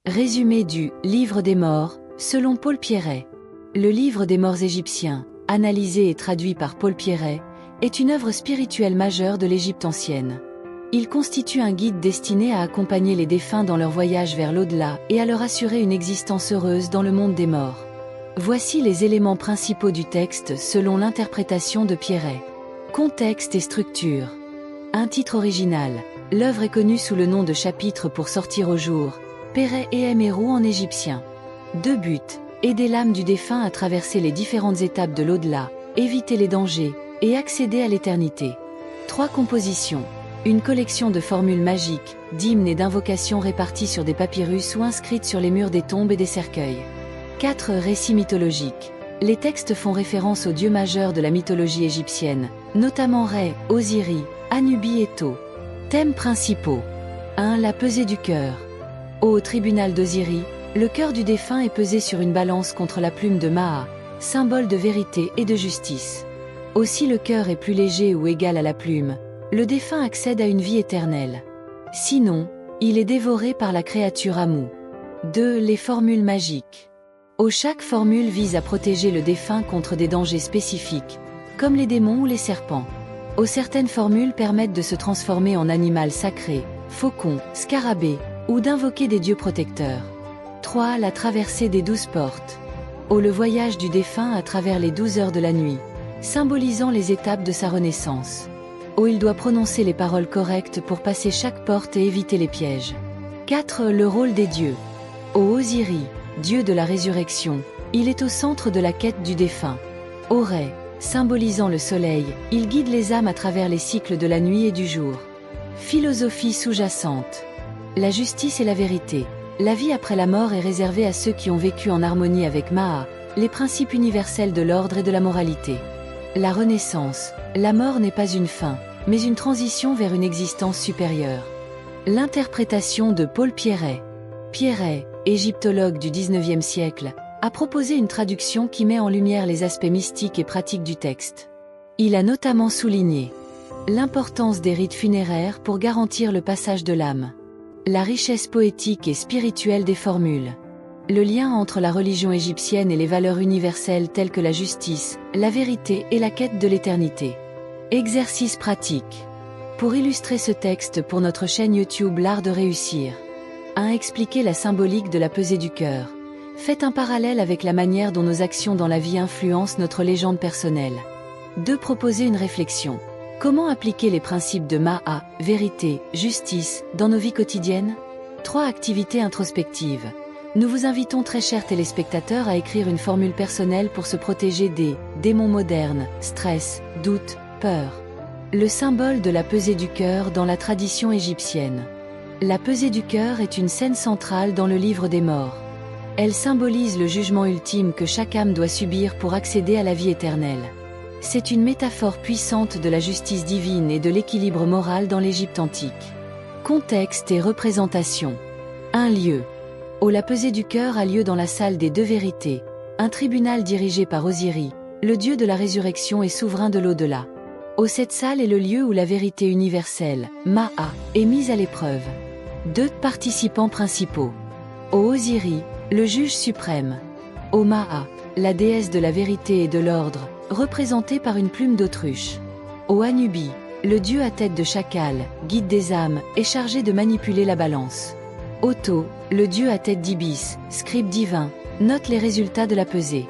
Résumé du Livre des morts, selon Paul Pierret. Le Livre des morts égyptiens, analysé et traduit par Paul Pierret, est une œuvre spirituelle majeure de l'Égypte ancienne. Il constitue un guide destiné à accompagner les défunts dans leur voyage vers l'au-delà et à leur assurer une existence heureuse dans le monde des morts. Voici les éléments principaux du texte selon l'interprétation de Pierret. Contexte et structure. Un titre original. L'œuvre est connue sous le nom de Chapitre pour sortir au jour, Peret et Emerou en égyptien. 2 buts. Aider l'âme du défunt à traverser les différentes étapes de l'au-delà, éviter les dangers, et accéder à l'éternité. 3 compositions. Une collection de formules magiques, d'hymnes et d'invocations réparties sur des papyrus ou inscrites sur les murs des tombes et des cercueils. 4 récits mythologiques. Les textes font référence aux dieux majeurs de la mythologie égyptienne, notamment Rê, Osiris, Anubi et Thot. Thèmes principaux. 1. La pesée du cœur. Au tribunal d'Osiris, le cœur du défunt est pesé sur une balance contre la plume de Maat, symbole de vérité et de justice. Aussi le cœur est plus léger ou égal à la plume, le défunt accède à une vie éternelle. Sinon, il est dévoré par la créature Amou. 2. Les formules magiques. Chaque formule vise à protéger le défunt contre des dangers spécifiques, comme les démons ou les serpents. Certaines formules permettent de se transformer en animal sacré, faucon, scarabée, ou d'invoquer des dieux protecteurs. 3. La traversée des 12 portes. Le voyage du défunt à travers les 12 heures de la nuit, symbolisant les étapes de sa renaissance. Il doit prononcer les paroles correctes pour passer chaque porte et éviter les pièges. 4. Le rôle des dieux. Osiris, dieu de la résurrection, il est au centre de la quête du défunt. Rê, symbolisant le soleil, il guide les âmes à travers les cycles de la nuit et du jour. Philosophie sous-jacente. La justice et la vérité. La vie après la mort est réservée à ceux qui ont vécu en harmonie avec Maat, les principes universels de l'ordre et de la moralité. La renaissance. La mort n'est pas une fin, mais une transition vers une existence supérieure. L'interprétation de Paul Pierret. Pierret, égyptologue du XIXe siècle, a proposé une traduction qui met en lumière les aspects mystiques et pratiques du texte. Il a notamment souligné l'importance des rites funéraires pour garantir le passage de l'âme. La richesse poétique et spirituelle des formules. Le lien entre la religion égyptienne et les valeurs universelles telles que la justice, la vérité et la quête de l'éternité. Exercice pratique. Pour illustrer ce texte pour notre chaîne YouTube L'Art de Réussir. 1. Expliquer la symbolique de la pesée du cœur. Faites un parallèle avec la manière dont nos actions dans la vie influencent notre légende personnelle. 2. Proposer une réflexion. Comment appliquer les principes de Maat, vérité, justice, dans nos vies quotidiennes? 3. Activité introspective. Nous vous invitons très chers téléspectateurs à écrire une formule personnelle pour se protéger des démons modernes, stress, doute, peur. Le symbole de la pesée du cœur dans la tradition égyptienne. La pesée du cœur est une scène centrale dans le livre des morts. Elle symbolise le jugement ultime que chaque âme doit subir pour accéder à la vie éternelle. C'est une métaphore puissante de la justice divine et de l'équilibre moral dans l'Égypte antique. Contexte et représentation. Un lieu. La pesée du cœur a lieu dans la salle des 2 vérités, un tribunal dirigé par Osiris, le dieu de la résurrection et souverain de l'au-delà. Cette salle est le lieu où la vérité universelle, Maat, est mise à l'épreuve. 2 participants principaux. Osiris, le juge suprême. Maat, la déesse de la vérité et de l'ordre, représentée par une plume d'autruche. Anubi, le dieu à tête de chacal, guide des âmes, est chargé de manipuler la balance. Thot, le dieu à tête d'ibis, scribe divin, note les résultats de la pesée.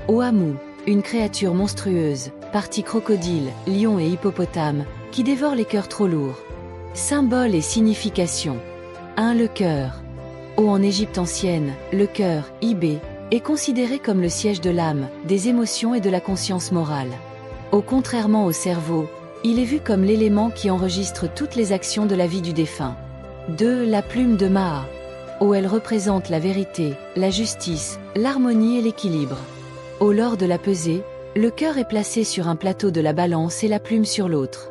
Amou, une créature monstrueuse, partie crocodile, lion et hippopotame, qui dévore les cœurs trop lourds. Symbole et signification. 1. Le cœur. En Égypte ancienne, le cœur, Ibé, est considéré comme le siège de l'âme, des émotions et de la conscience morale. Contrairement au cerveau, il est vu comme l'élément qui enregistre toutes les actions de la vie du défunt. 2. La plume de Maat. Elle représente la vérité, la justice, l'harmonie et l'équilibre. Lors de la pesée, le cœur est placé sur un plateau de la balance et la plume sur l'autre.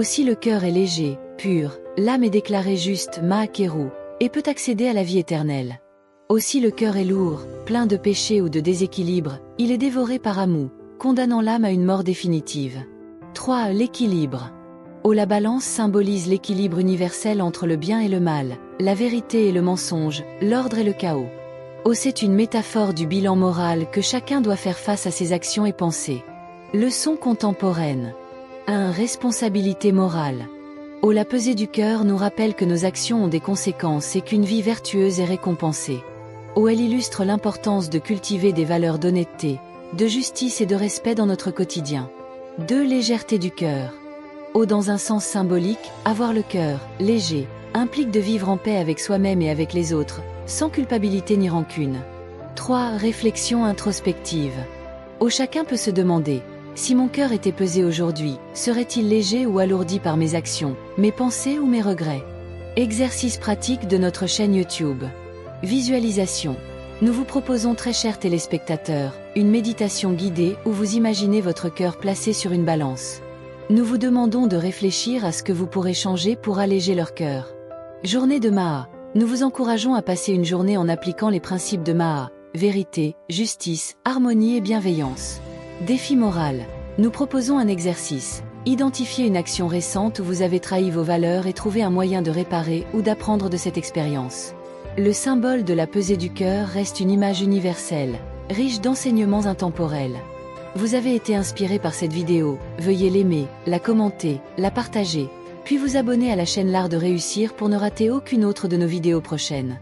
Si le cœur est léger, pur, l'âme est déclarée juste Mahakeru, et peut accéder à la vie éternelle. Si le cœur est lourd, plein de péchés ou de déséquilibre, il est dévoré par Amou, condamnant l'âme à une mort définitive. 3. L'équilibre. O, la balance symbolise l'équilibre universel entre le bien et le mal, la vérité et le mensonge, l'ordre et le chaos. O, c'est une métaphore du bilan moral que chacun doit faire face à ses actions et pensées. Leçon contemporaine. 1. Responsabilité morale. O, la pesée du cœur nous rappelle que nos actions ont des conséquences et qu'une vie vertueuse est récompensée. O, elle illustre l'importance de cultiver des valeurs d'honnêteté, de justice et de respect dans notre quotidien. 2. Légèreté du cœur. O, dans un sens symbolique, avoir le cœur léger implique de vivre en paix avec soi-même et avec les autres, sans culpabilité ni rancune. 3. Réflexion introspective. O, chacun peut se demander, si mon cœur était pesé aujourd'hui, serait-il léger ou alourdi par mes actions, mes pensées ou mes regrets? Exercice pratique de notre chaîne YouTube. Visualisation. Nous vous proposons, très chers téléspectateurs, une méditation guidée où vous imaginez votre cœur placé sur une balance. Nous vous demandons de réfléchir à ce que vous pourrez changer pour alléger leur cœur. Journée de Maha. Nous vous encourageons à passer une journée en appliquant les principes de Maha, vérité, justice, harmonie et bienveillance. Défi moral. Nous proposons un exercice. Identifiez une action récente où vous avez trahi vos valeurs et trouvez un moyen de réparer ou d'apprendre de cette expérience. Le symbole de la pesée du cœur reste une image universelle, riche d'enseignements intemporels. Vous avez été inspiré par cette vidéo, veuillez l'aimer, la commenter, la partager, puis vous abonner à la chaîne L'Art de Réussir pour ne rater aucune autre de nos vidéos prochaines.